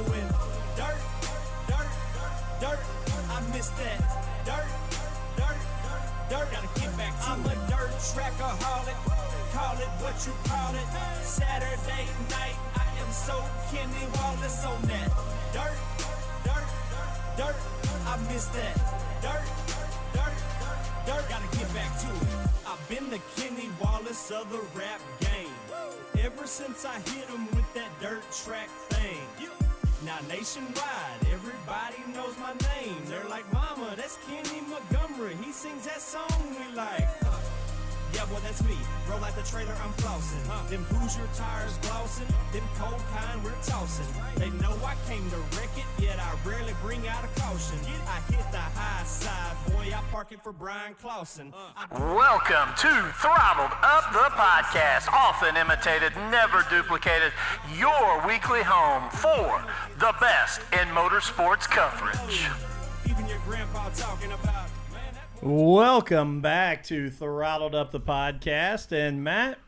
going dirt, dirt, dirt. I miss that dirt, dirt, dirt. Gotta get back to I'm a dirt trackaholic. Call it what you call it. Saturday night, I am so Kenny Wallace on that dirt, dirt, dirt. I miss that dirt, dirt, dirt. Gotta get back to it. I've been the Kenny Wallace of the rap game ever since I hit him with that dirt track thing. Now nationwide, everybody knows my name. They're like, mama, that's Kenny Montgomery. He sings that song we like. Yeah, boy, that's me. Roll out the trailer, I'm flossing. Them Hoosier tires glossing. Them cold kind we're tossing. They know I came to wreck it, yet I rarely bring out a caution. I hit the high side, boy, I park it for Brian Clausen. Welcome to Throttled Up the Podcast. Often imitated, never duplicated. Your weekly home for the best in motorsports coverage. Even your grandpa talking about... Welcome back to Throttled Up the Podcast. And Matt,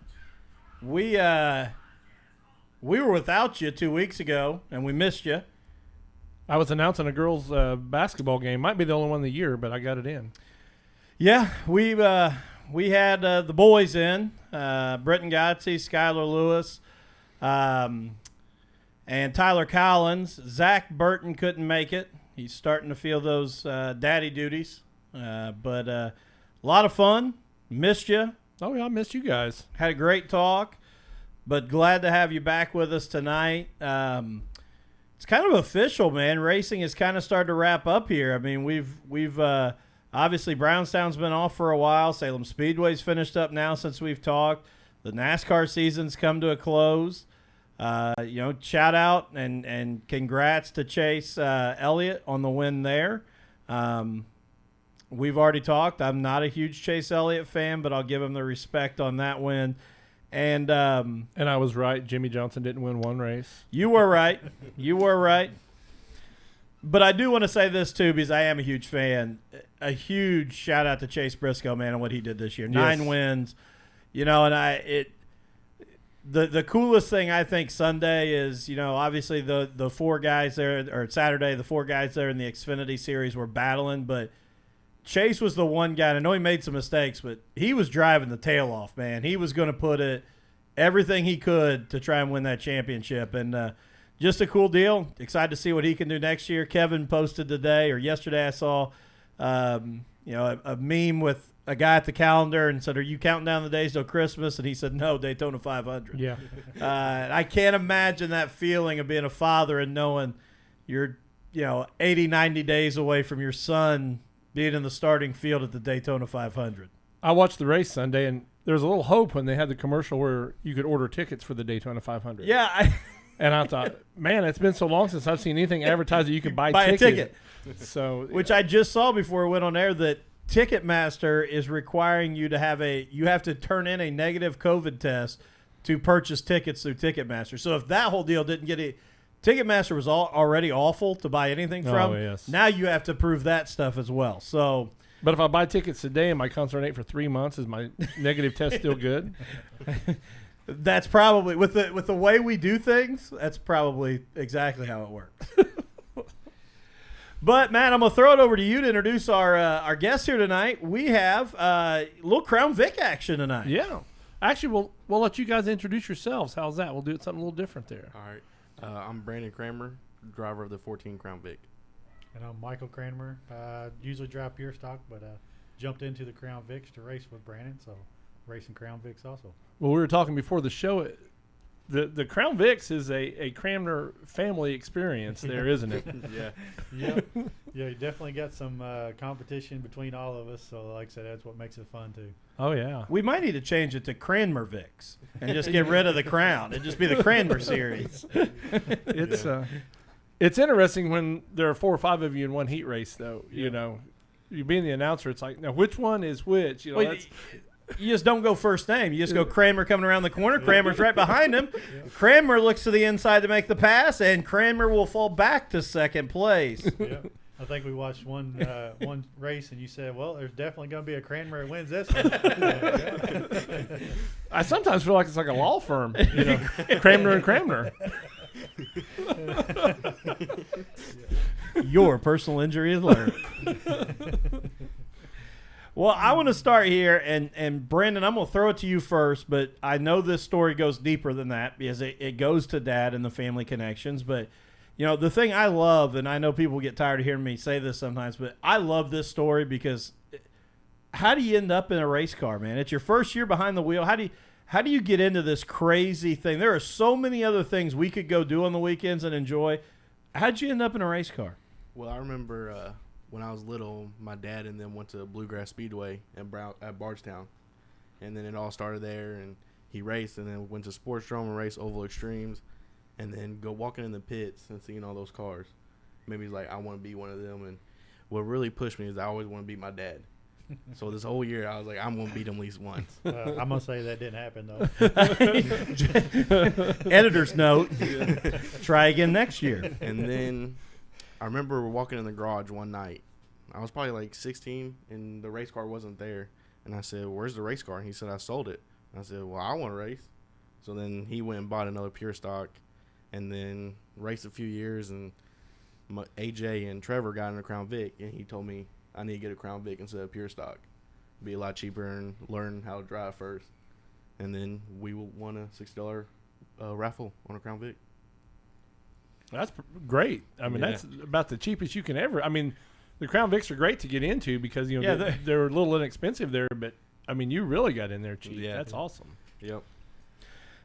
we were without you 2 weeks ago, and we missed you. I was announcing a girls' basketball game. Might be the only one of the year, but I got it in. Yeah, we had the boys in, Britton Gotze, Skylar Lewis, and Tyler Collins. Zach Burton couldn't make it. He's starting to feel those daddy duties. But a lot of fun. Missed you. Oh, yeah, I missed you guys. Had a great talk, but glad to have you back with us tonight. It's kind of official, man. Racing has kind of started to wrap up here. I mean, we've obviously Brownstown's been off for a while. Salem Speedway's finished up now since we've talked. The NASCAR season's come to a close. Shout out and congrats to Chase Elliott on the win there. We've already talked. I'm not a huge Chase Elliott fan, but I'll give him the respect on that win. And I was right. Jimmy Johnson didn't win one race. You were right. You were right. But I do want to say this, too, because I am a huge fan. A huge shout-out to Chase Briscoe, man, on what he did this year. 9 wins. You know, and the coolest thing, I think, Sunday is, you know, obviously the 4 guys there, or Saturday, the 4 guys there in the Xfinity Series were battling, but Chase was the one guy, and I know he made some mistakes, but he was driving the tail off, man. He was going to put it everything he could to try and win that championship. And just a cool deal. Excited to see what he can do next year. Kevin posted today or yesterday I saw a meme with a guy at the calendar and said, "Are you counting down the days till Christmas?" And he said, "No, Daytona 500." Yeah. I can't imagine that feeling of being a father and knowing you're 80, 90 days away from your son being in the starting field at the Daytona 500. I watched the race Sunday, and there was a little hope when they had the commercial where you could order tickets for the Daytona 500. Yeah. And I thought, man, it's been so long since I've seen anything advertised that you could buy a ticket. So, which I just saw before we went on air that Ticketmaster is requiring you to you have to turn in a negative COVID test to purchase tickets through Ticketmaster. So if that whole deal didn't get it, Ticketmaster was already awful to buy anything from. Oh, yes. Now you have to prove that stuff as well. So, but if I buy tickets today and my concert ain't for 3 months, is my negative test still good? That's probably with the way we do things. That's probably exactly how it works. But Matt, I'm gonna throw it over to you to introduce our guest here tonight. We have a little Crown Vic action tonight. Yeah, actually, we'll let you guys introduce yourselves. How's that? We'll do something a little different there. All right. I'm Brandon Cranmer, driver of the 14 Crown Vic. And I'm Michael Cranmer. Usually drive pure stock, but jumped into the Crown Vics to race with Brandon, so racing Crown Vics also. Well, we were talking before the show. The Crown Vics is a Cranmer family experience there, isn't it? Yeah, you definitely got some competition between all of us, so like I said, that's what makes it fun too. Oh, yeah. We might need to change it to Cranmer Vics and just get rid of the Crown. It'd just be the Cranmer series. It's interesting when there are 4 or 5 of you in one heat race, though. Yeah. You know, you being the announcer, it's like, now which one is which? You know, well, you just don't go first name. You just go Cranmer coming around the corner. Cranmer's right behind him. Cranmer looks to the inside to make the pass, and Cranmer will fall back to second place. Yeah. I think we watched one race, and you said, well, there's definitely going to be a Cranmer who wins this one. I sometimes feel like it's like a law firm, you know, Cranmer and Cranmer. Your personal injury alert. Well, I want to start here, and Brandon, I'm going to throw it to you first, but I know this story goes deeper than that because it goes to Dad and the family connections. But, you know, the thing I love, and I know people get tired of hearing me say this sometimes, but I love this story because how do you end up in a race car, man? It's your first year behind the wheel. How do you get into this crazy thing? There are so many other things we could go do on the weekends and enjoy. How'd you end up in a race car? Well, I remember when I was little, my dad and them went to Bluegrass Speedway at Bardstown. And then it all started there, and he raced, and then went to Sports Dome and raced Oval Extremes, and then go walking in the pits and seeing all those cars. Maybe he's like, I want to be one of them. And what really pushed me is I always want to beat my dad. So this whole year, I was like, I'm going to beat him at least once. I'm going to say that didn't happen, though. Editor's note, try again next year. And then I remember walking in the garage one night. I was probably like 16, and the race car wasn't there. And I said, where's the race car? And he said, I sold it. And I said, well, I want to race. So then he went and bought another pure stock and then raced a few years. And AJ and Trevor got in a Crown Vic, and he told me I need to get a Crown Vic instead of pure stock. It'd be a lot cheaper and learn how to drive first. And then we won a $60 raffle on a Crown Vic. That's great. I mean, that's about the cheapest you can ever. I mean, the Crown Vics are great to get into because, you know, they're a little inexpensive there. But, I mean, you really got in there cheap. Yeah. That's awesome. Yep.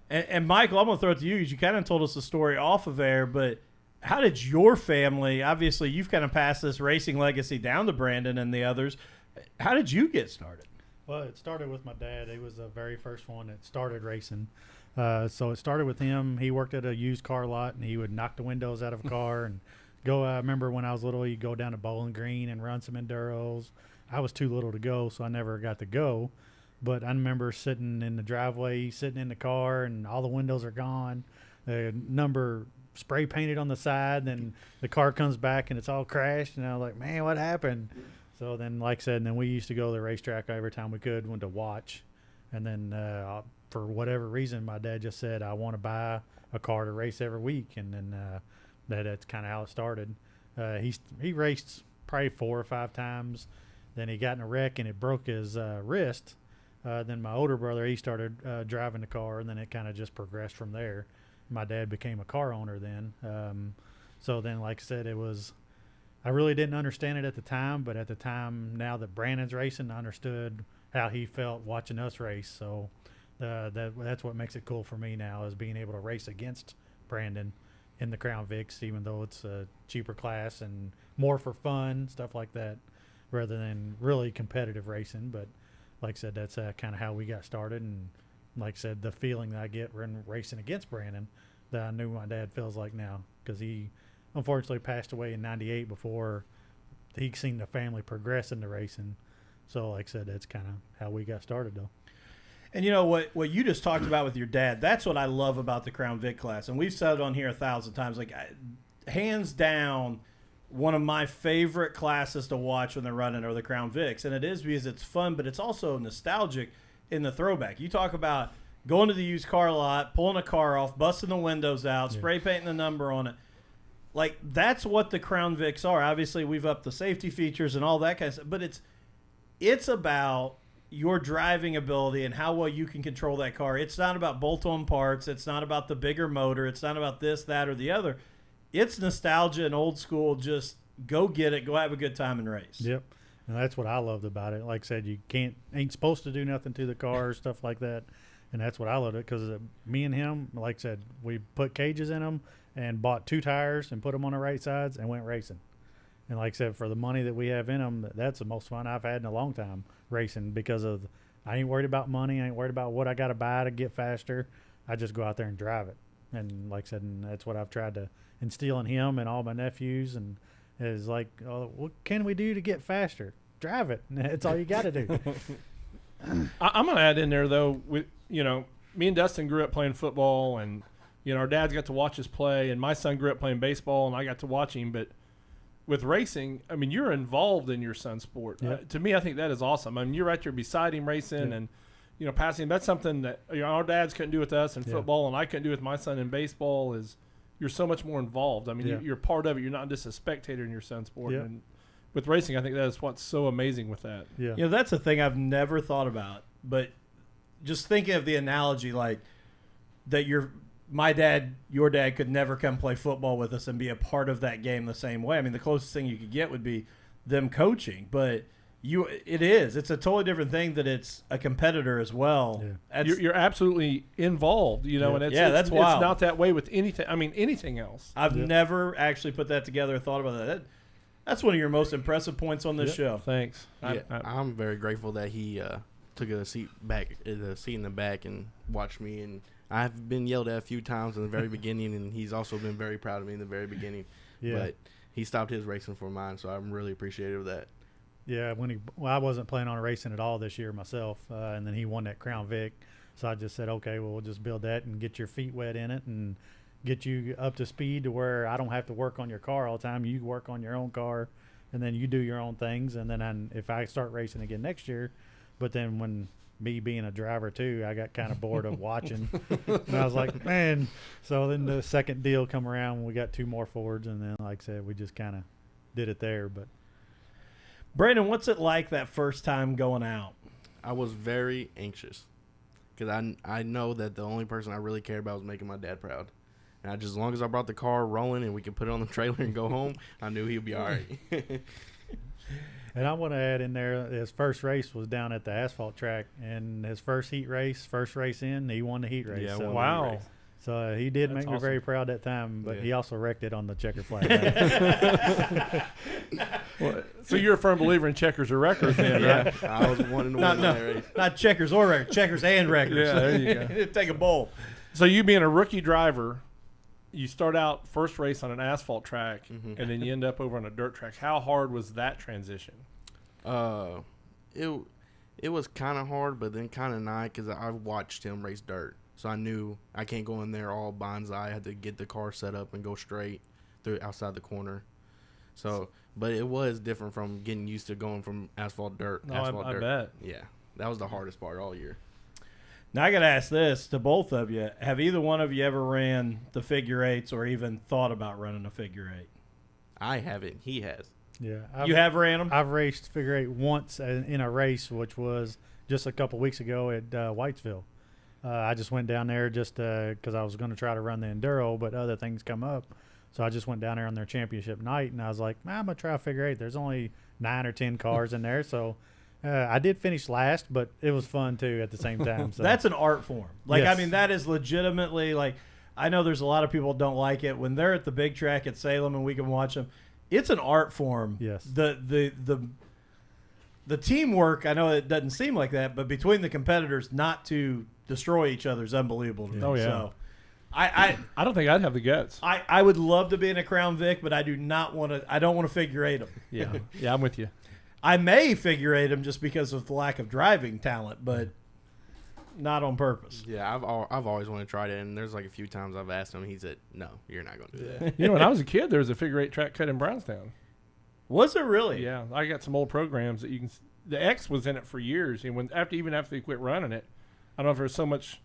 And Michael, I'm going to throw it to you because you kind of told us the story off of air, but how did your family, obviously you've kind of passed this racing legacy down to Brandon and the others. How did you get started? Well, it started with my dad. He was the very first one that started racing. So it started with him. He worked at a used car lot, and he would knock the windows out of a car and go. I remember when I was little, he'd go down to Bowling Green and run some enduros. I was too little to go, so I never got to go. But I remember sitting in the driveway, sitting in the car, and all the windows are gone. The number spray painted on the side, then the car comes back and it's all crashed, and I was like, man, what happened? So then, like I said, and then we used to go to the racetrack every time we could, went to watch. And then for whatever reason, my dad just said, I want to buy a car to race every week. And then that's kind of how it started. He raced probably 4 or 5 times. Then he got in a wreck and it broke his wrist. Then my older brother, he started driving the car, and then it kind of just progressed from there. My dad became a car owner then. So then, like I said, I really didn't understand it at the time, but at the time, now that Brandon's racing, I understood how he felt watching us race. So that's what makes it cool for me now, is being able to race against Brandon in the Crown Vics, even though it's a cheaper class and more for fun, stuff like that, rather than really competitive racing. But like I said, that's kind of how we got started. And like I said, the feeling that I get when racing against Brandon that I knew my dad feels like now, because he unfortunately passed away in '98 before he seen the family progress into racing. So like I said, that's kind of how we got started, though. And you know what you just talked about with your dad, that's what I love about the Crown Vic class. And we've said it on here 1,000 times, like hands down, one of my favorite classes to watch when they're running are the Crown Vics. And it is because it's fun, but it's also nostalgic in the throwback. You talk about going to the used car lot, pulling a car off, busting the windows out, spray painting the number on it. Like, that's what the Crown Vics are. Obviously, we've upped the safety features and all that kind of stuff, but it's about your driving ability and how well you can control that car. It's not about bolt-on parts. It's not about the bigger motor. It's not about this, that, or the other. It's nostalgia and old school. Just go get it. Go have a good time and race. Yep. And that's what I loved about it. Like I said, you ain't supposed to do nothing to the car, stuff like that. And that's what I loved it, because me and him, like I said, we put cages in them and bought 2 tires and put them on the right sides and went racing. And like I said, for the money that we have in them, that's the most fun I've had in a long time racing, because I ain't worried about money. I ain't worried about what I got to buy to get faster. I just go out there and drive it. And like I said, and that's what I've tried to instill in him and all my nephews, and is like, oh, what can we do to get faster? Drive it. That's all you got to do. I'm going to add in there, though, me and Dustin grew up playing football, and, our dads got to watch us play, and my son grew up playing baseball, and I got to watch him. But with racing, I mean, you're involved in your son's sport. Yep. To me, I think that is awesome. I mean, you're right there beside him racing, and, passing. That's something that our dads couldn't do with us in football, and I couldn't do with my son in baseball, is, you're so much more involved. I mean, Yeah. you're part of it. You're not just a spectator in your son's sport. Yeah. And with racing, I think that is what's so amazing with that. Yeah. You know, that's a thing I've never thought about. But just thinking of the analogy, like that my dad, your dad could never come play football with us and be a part of that game the same way. I mean, the closest thing you could get would be them coaching, but it's a totally different thing that it's a competitor as well. Yeah. You're absolutely involved, you know, and that's wild. It's not that way with anything. I mean, anything else. I've never actually put that together or thought about that. That's one of your most impressive points on this show. Thanks. I'm very grateful that he took a seat in the back and watched me. And I've been yelled at a few times in the very beginning, and he's also been very proud of me in the very beginning. Yeah. But he stopped his racing for mine, so I'm really appreciative of that. Yeah, I wasn't planning on racing at all this year myself, and then he won that Crown Vic, so I just said, okay, well, we'll just build that and get your feet wet in it and get you up to speed to where I don't have to work on your car all the time. You work on your own car, and then you do your own things, and then if I start racing again next year, but then when me being a driver too, I got kind of bored of watching, and I was like, man. So then the second deal come around, we got 2 more Fords, and then like I said, we just kind of did it there, but. Brandon, what's it like that first time going out? I was very anxious because I know that the only person I really cared about was making my dad proud. And as long as I brought the car rolling and we could put it on the trailer and go home, I knew he'd be all right. And I want to add in there, his first race was down at the asphalt track, and his first race in, he won the heat race. Yeah, so, Wow. So he did That's make me awesome. very proud that time, but Yeah. he also wrecked it on the checker flag. Well, so you're a firm believer in checkers or records, then, right? I was wanting to win that race. Not checkers or records, checkers and records. Yeah, there you go. Take a bowl. So you being a rookie driver, you start out first race on an asphalt track, and then you end up over on a dirt track. How hard was that transition? It was kind of hard, but then kind of not because I watched him race dirt. So I knew I can't go in there all bonsai. I had to get the car set up and go straight through outside the corner. So, but it was different from getting used to going from asphalt dirt. No, asphalt I dirt. bet. Yeah, that was the hardest part all year. Now I got to ask this to both of you: have either one of you ever ran the figure eights or even thought about running a figure eight? I haven't. He has. Yeah, You have ran them? I've raced figure eight once in a race, which was just a couple weeks ago at Whitesville. I just went down there just because I was going to try to run the enduro, but other things come up. So I just went down there on their championship night, and I was like, I'm going to try a figure eight. There's only 9 or 10 cars in there. So I did finish last, but it was fun, too, at the same time. So. That's an art form. Like, Yes. I mean, that is legitimately, like, I know there's a lot of people who don't like it. When they're at the big track at Salem and we can watch them, it's an art form. Yes. The teamwork, I know it doesn't seem like that, but between the competitors not to destroy each other is unbelievable to me. Oh, yeah. So I don't think I'd have the guts. I would love to be in a Crown Vic, but I don't want to figure eight them. Yeah, yeah, I'm with you. I may figure eight them just because of the lack of driving talent, but not on purpose. Yeah, I've always wanted to try that, and there's like a few times I've asked him. He said, "No, you're not going to do that." You know, when I was a kid, there was a figure eight track cut in Brownstown. Was it really? Yeah, I got some old programs that you can. The X was in it for years, and after they quit running it, I don't know if there was so much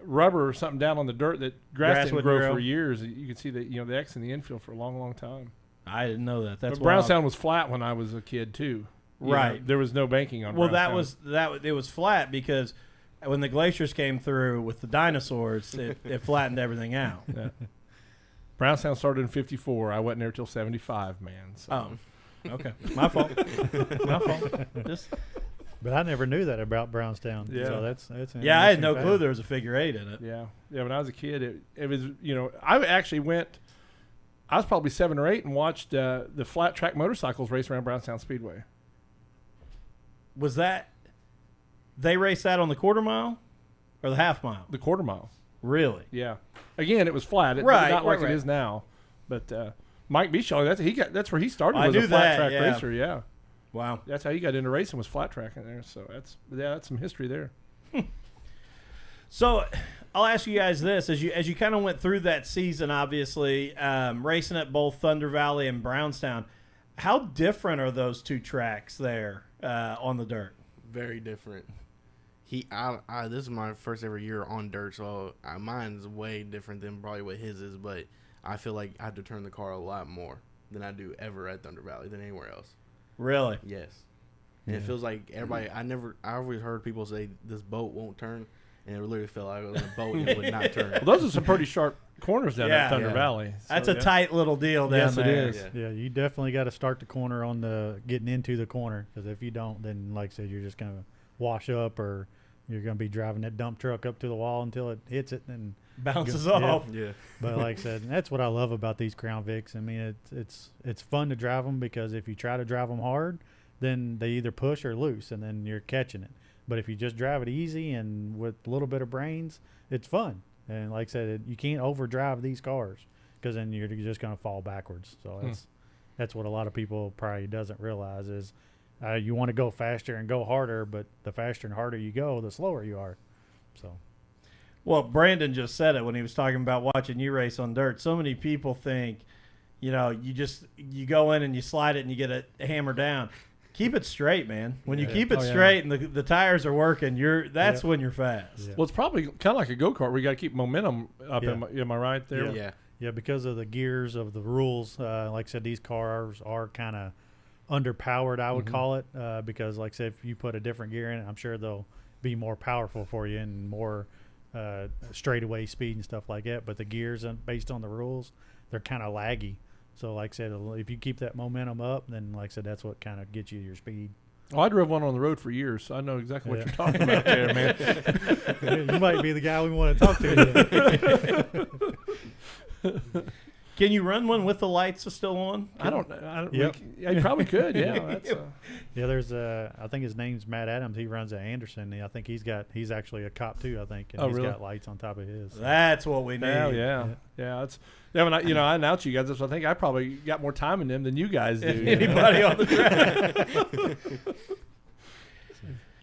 rubber or something down on the dirt that grass didn't wouldn't grow grow. for years. You could see the X in the infield for a long, long time. I didn't know that. That's But Brownstown was flat when I was a kid too. You Right. know, there was no banking on. Well, Brownstown. it was flat because when the glaciers came through with the dinosaurs, it flattened everything out. Yeah. Brownstown started in '54. I wasn't there till '75, man. So. Oh, okay, my fault. My fault. Just But I never knew that about Brownstown. Yeah. So that's an yeah, I had no interesting clue fact. there was a figure eight in it. Yeah. When I was a kid, it was, I actually went, I was probably 7 or 8 and watched the flat track motorcycles race around Brownstown Speedway. Was that they raced that on the quarter mile or the half mile? The quarter mile. Really? Yeah. Again, it was flat. Right, Not like right. it is now. But Mike Bishaw, that's where he started. I Was knew a flat that, track yeah. racer. Yeah. Wow. That's how he got into racing, was flat track in there. So that's some history there. So I'll ask you guys this: as you kind of went through that season, obviously racing at both Thunder Valley and Brownstown, how different are those two tracks there on the dirt? Very different. This is my first ever year on dirt, so mine's way different than probably what his is. But I feel like I had to turn the car a lot more than I do ever at Thunder Valley than anywhere else. Really? Yes. And it feels like everybody. I always heard people say this boat won't turn, and it literally felt like it was a boat and it would not turn. Well, those are some pretty sharp corners down at Thunder Valley. So, That's a tight little deal down yes, there. it is. Yeah, you definitely got to start the corner on the getting into the corner, because if you don't, then like I said, you're just going to wash up, or you're going to be driving that dump truck up to the wall until it hits it and Bounces yeah. off. Yeah. But like I said, that's what I love about these Crown Vics. I mean, it's fun to drive them, because if you try to drive them hard, then they either push or loose, and then you're catching it. But if you just drive it easy and with a little bit of brains, it's fun. And like I said, you can't overdrive these cars, because then you're just going to fall backwards. So that's what a lot of people probably doesn't realize is you want to go faster and go harder, but the faster and harder you go, the slower you are. So. Well, Brandon just said it when he was talking about watching you race on dirt. So many people think, you go in and you slide it and you get it hammered down. Keep it straight, man. When you keep it straight and the tires are working, that's when you're fast. Yeah. Well, it's probably kind of like a go-kart where you got to keep momentum up. Yeah. Am I right there? Yeah. Yeah, because of the gears of the rules, like I said, these cars are kind of underpowered, I would call it, because like I said, if you put a different gear in it, I'm sure they'll be more powerful for you and more straightaway speed and stuff like that. But the gears, based on the rules, they're kind of laggy. So like I said, if you keep that momentum up, then like I said, that's what kind of gets you your speed. Oh, I drove one on the road for years, so I know exactly what you're talking about there, man. You might be the guy we want to talk to. Can you run one with the lights still on? I don't. Yep. You probably could. Yeah. That's, Yeah, there's I think his name's Matt Adams. He runs at Anderson. I think he's actually a cop too. I think, and he's really? got lights on top of his. That's what we need. yeah. That's when I announce you guys this. I think I probably got more time in them than you guys do. Anybody on the track?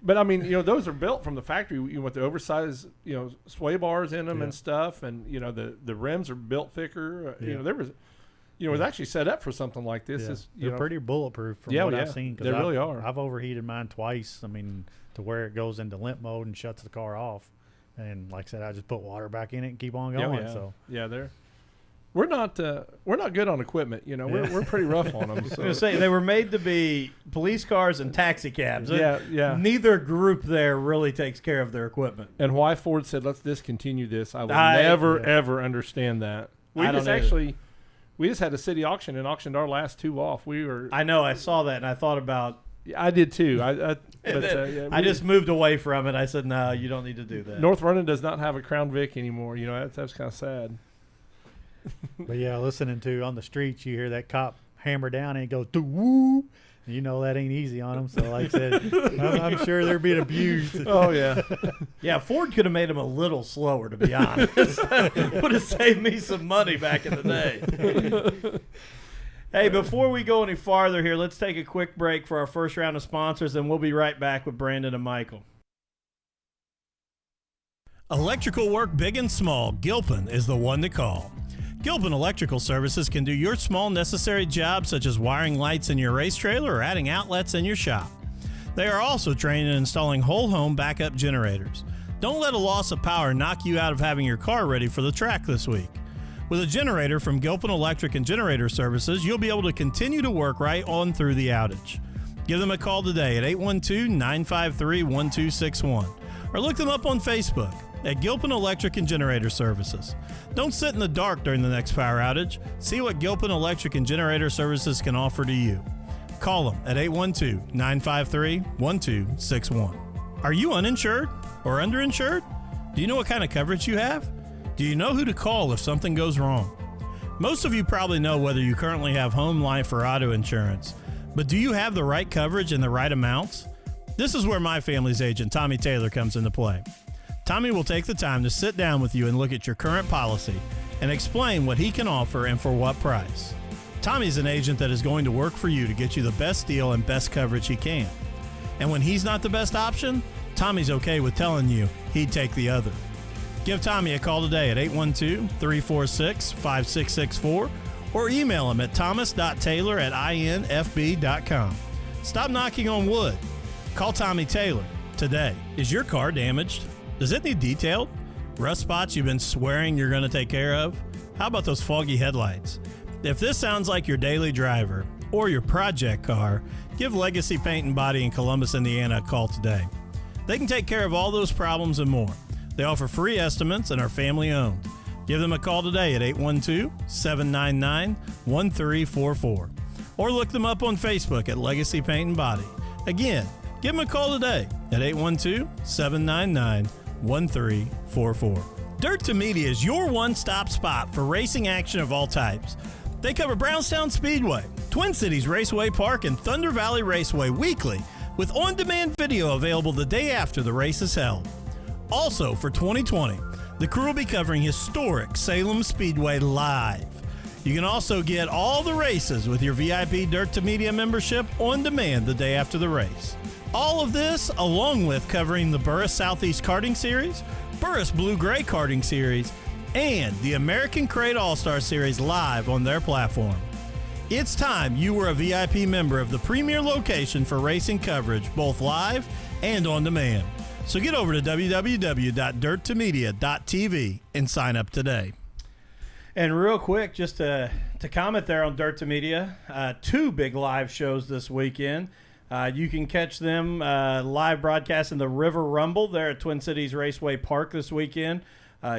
But I mean, those are built from the factory. With the oversized, sway bars in them and stuff, and the rims are built thicker. There was, it was actually set up for something like this. Yeah. It's, They're pretty bulletproof from what I've seen. 'Cause They really are. I've overheated mine twice. I mean, to where it goes into limp mode and shuts the car off. And like I said, I just put water back in it and keep on going. So we're not good on equipment. We're pretty rough on them. I was So. going to say, they were made to be police cars and taxi cabs. Yeah. Neither group there really takes care of their equipment. And why Ford said, let's discontinue this, I would never, ever understand that. We just had a city auction and auctioned our last two off. I know, I saw that, and I thought about... I did too. I just moved away from it. I said, no, you don't need to do that. North Vernon does not have a Crown Vic anymore. That's kind of sad. But yeah, listening to on the streets, you hear that cop hammer down and it goes, woo. That ain't easy on them. So like I said, I'm sure they're being abused. Oh, yeah. Yeah, Ford could have made them a little slower, to be honest. Would have saved me some money back in the day. Hey, before we go any farther here, let's take a quick break for our first round of sponsors, and we'll be right back with Brandon and Michael. Electrical work big and small, Gilpin is the one to call. Gilpin Electrical Services can do your small necessary jobs such as wiring lights in your race trailer or adding outlets in your shop. They are also trained in installing whole home backup generators. Don't let a loss of power knock you out of having your car ready for the track this week. With a generator from Gilpin Electric and Generator Services, you'll be able to continue to work right on through the outage. Give them a call today at 812-953-1261 or look them up on Facebook at Gilpin Electric and Generator Services. Don't sit in the dark during the next power outage. See what Gilpin Electric and Generator Services can offer to you. Call them at 812-953-1261. Are you uninsured or underinsured? Do you know what kind of coverage you have? Do you know who to call if something goes wrong? Most of you probably know whether you currently have home, life, or auto insurance, but do you have the right coverage and the right amounts? This is where my family's agent, Tommy Taylor, comes into play. Tommy will take the time to sit down with you and look at your current policy and explain what he can offer and for what price. Tommy's an agent that is going to work for you to get you the best deal and best coverage he can. And when he's not the best option, Tommy's okay with telling you he'd take the other. Give Tommy a call today at 812-346-5664 or email him at thomas.taylor@infb.com. Stop knocking on wood. Call Tommy Taylor today. Is your car damaged? Does it need detailed? Rust spots you've been swearing you're going to take care of? How about those foggy headlights? If this sounds like your daily driver or your project car, give Legacy Paint and Body in Columbus, Indiana a call today. They can take care of all those problems and more. They offer free estimates and are family owned. Give them a call today at 812-799-1344 or look them up on Facebook at Legacy Paint and Body. Again, give them a call today at 812-799-1344. Dirt to Media is your one-stop spot for racing action of all types. They cover Brownstown Speedway, Twin Cities Raceway Park, and Thunder Valley Raceway weekly with on-demand video available the day after the race is held. Also, for 2020, the crew will be covering historic Salem Speedway live. You can also get all the races with your VIP Dirt to Media membership on demand the day after the race. All of this along with covering the Burris Southeast Karting Series, Burris Blue-Gray Karting Series, and the American Crate All-Star Series live on their platform. It's time you were a VIP member of the premier location for racing coverage, both live and on demand. So get over to www.dirttomedia.tv and sign up today. And real quick, just to comment there on Dirt to Media, 2 big live shows this weekend. You can catch them live broadcast in the River Rumble there at Twin Cities Raceway Park this weekend.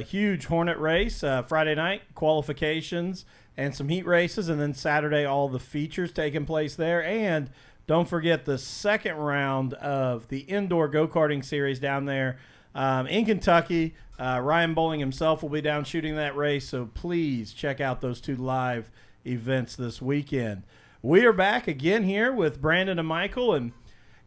Huge Hornet race, Friday night, qualifications, and some heat races. And then Saturday, all the features taking place there. And don't forget the second round of the indoor go-karting series down there in Kentucky. Ryan Bowling himself will be down shooting that race. So please check out those 2 live events this weekend. We are back again here with Brandon and Michael. And,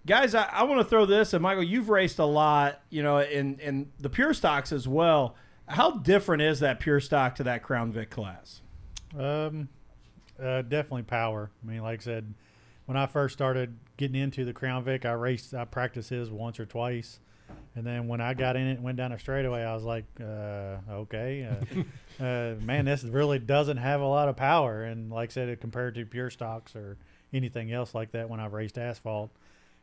guys, I want to throw this. And, Michael, you've raced a lot, in the pure stocks as well. How different is that pure stock to that Crown Vic class? Definitely power. I mean, like I said, when I first started getting into the Crown Vic, I practiced his once or twice. And then when I got in it and went down a straightaway, I was like, okay. Man, this really doesn't have a lot of power. And like I said, compared to pure stocks or anything else like that when I've raced asphalt.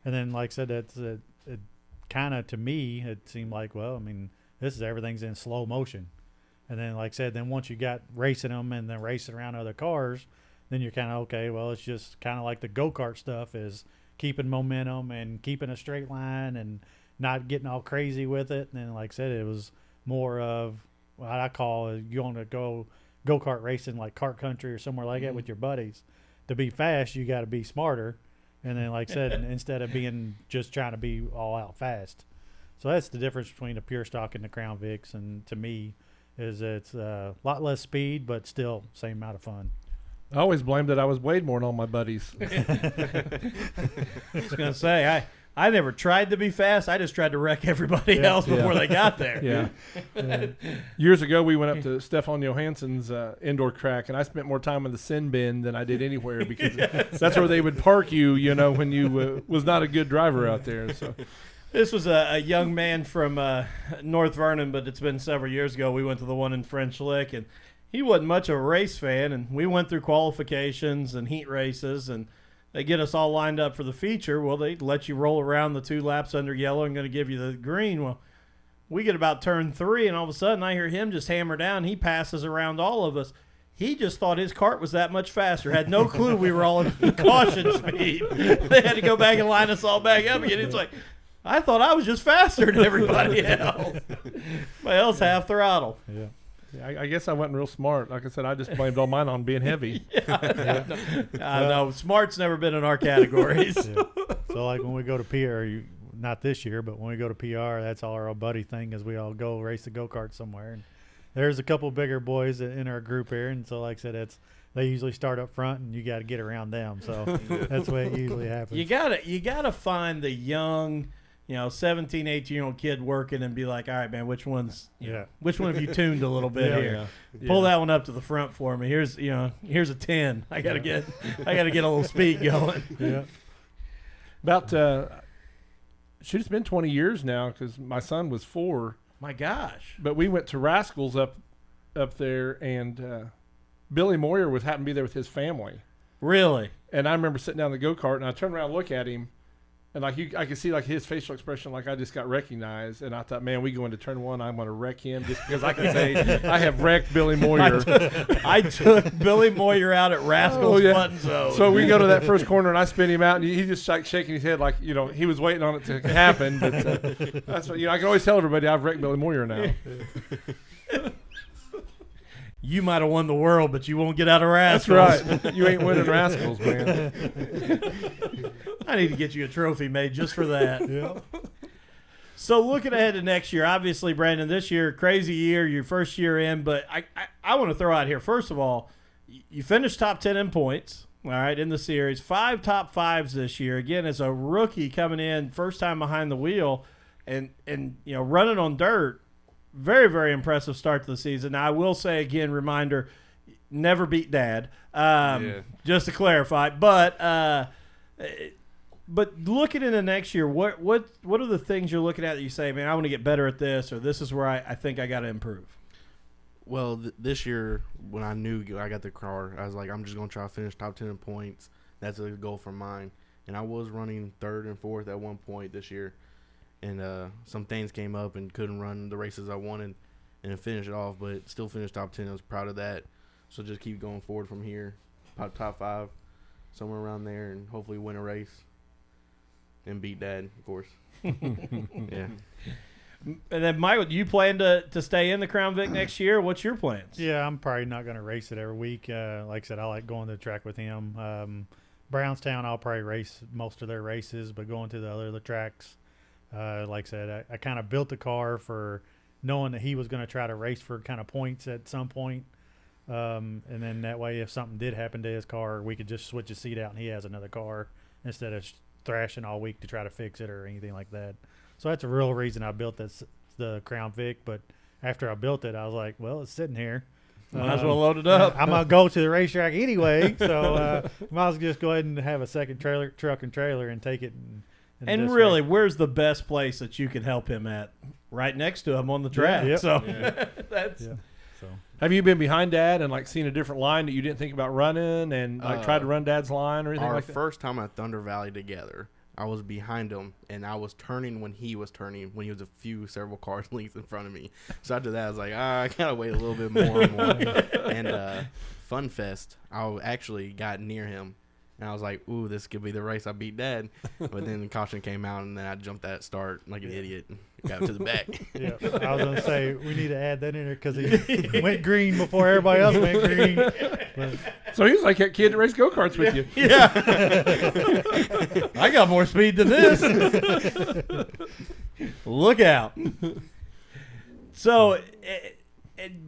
And then, like I said, it kind of, to me, it seemed like, well, I mean, everything's in slow motion. And then, like I said, then once you got racing them and then racing around other cars, then you're kind of, okay, well, it's just kind of like the go-kart stuff is keeping momentum and keeping a straight line and not getting all crazy with it. And then, like I said, it was more of what I call you want to go-kart racing like kart country or somewhere like that with your buddies. To be fast, you got to be smarter. And then, like I said, instead of being just trying to be all out fast. So that's the difference between the pure stock and the Crown Vics. And to me, is it's a lot less speed, but still same amount of fun. I always blamed that I was weighed more than all my buddies. I was going to say, I never tried to be fast. I just tried to wreck everybody else before they got there. Yeah. Years ago, we went up to Stefan Johansson's indoor track, and I spent more time in the sin bin than I did anywhere because that's where they would park you, when you was not a good driver out there. So. This was a young man from North Vernon, but it's been several years ago. We went to the one in French Lick, and he wasn't much of a race fan, and we went through qualifications and heat races, and they get us all lined up for the feature. Well, they let you roll around the 2 laps under yellow and going to give you the green. Well, we get about turn 3, and all of a sudden I hear him just hammer down. He passes around all of us. He just thought his cart was that much faster. Had no clue we were all in caution speed. They had to go back and line us all back up again. It's like, I thought I was just faster than everybody else. Everybody else half throttle. Yeah. I guess I wasn't real smart. Like I said, I just blamed all mine on being heavy. I know. Smart's never been in our categories. Yeah. So, like, when we go to PR, not this year, but when we go to PR, that's all our buddy thing is we all go race the go-kart somewhere. And there's a couple bigger boys in our group here. And so, like I said, they usually start up front, and you got to get around them. So that's the way it usually happens. You gotta find the young, 17, 18-year-old kid working and be like, all right, man, which one have you tuned a little bit here? Yeah. Pull that one up to the front for me. Here's a 10. I gotta get a little speed going. Yeah. About it's been 20 years now because my son was 4. My gosh! But we went to Rascals up there, and Billy Moyer happened to be there with his family. Really? And I remember sitting down in the go-kart, and I turned around and looked at him, And I could see like his facial expression, like I just got recognized, and I thought, man, we go into turn one, I'm going to wreck him just because I can say I have wrecked Billy Moyer. I took Billy Moyer out at Rascals Button Zone. So we go to that first corner, and I spin him out, and he's just like shaking his head, like he was waiting on it to happen. But that's what I can always tell everybody I've wrecked Billy Moyer now. You might have won the world, but you won't get out of Rascals. That's right. You ain't winning Rascals, man. I need to get you a trophy made just for that. Yeah. So looking ahead to next year, obviously, Brandon, this year, crazy year, your first year in, but I want to throw out here, first of all, you finished top 10 in points, all right, in the series. 5 top 5s this year. Again, as a rookie coming in, first time behind the wheel, and running on dirt. Very, very impressive start to the season. Now, I will say again, reminder, never beat Dad. Just to clarify. But looking into next year, what are the things you're looking at that you say, man, I want to get better at this, or this is where I think I got to improve? Well, this year when I knew I got the car, I was like, I'm just going to try to finish top 10 in points. That's a goal for mine. And I was running 3rd and 4th at one point this year. And some things came up and couldn't run the races I wanted and finish it off, but still finished top 10. I was proud of that. So just keep going forward from here, top 5, somewhere around there, and hopefully win a race and beat Dad, of course. Yeah. And then, Michael, do you plan to stay in the Crown Vic next year? What's your plans? Yeah, I'm probably not going to race it every week. Like I said, I like going to the track with him. Brownstown, I'll probably race most of their races, but going to the other tracks, like I said, I kind of built the car for knowing that he was going to try to race for kind of points at some point. And then that way, if something did happen to his car, we could just switch his seat out and he has another car instead of thrashing all week to try to fix it or anything like that. So that's a real reason I built the Crown Vic. But after I built it, I was like, well, it's sitting here. Might as well load it up. I'm going to go to the racetrack anyway, so might as well just go ahead and have a second truck and trailer and take it. And really, where's the best place that you could help him at? Right next to him on the track. Yeah, yep. So that's. Yeah. So have you been behind Dad and like seen a different line that you didn't think about running and like tried to run Dad's line or anything like that? Our first time at Thunder Valley together, I was behind him and I was turning when he was turning when he was several cars lengths in front of me. So after that, I was like, I gotta wait a little bit more and more. And Fun Fest, I actually got near him. And I was like, ooh, this could be the race I beat Dad. But then the caution came out, and then I jumped that start like an idiot and got to the back. Yeah, I was going to say, we need to add that in there because he went green before everybody else went green. But, so he was like that kid that raced go-karts with you. Yeah. I got more speed than this. Look out. So,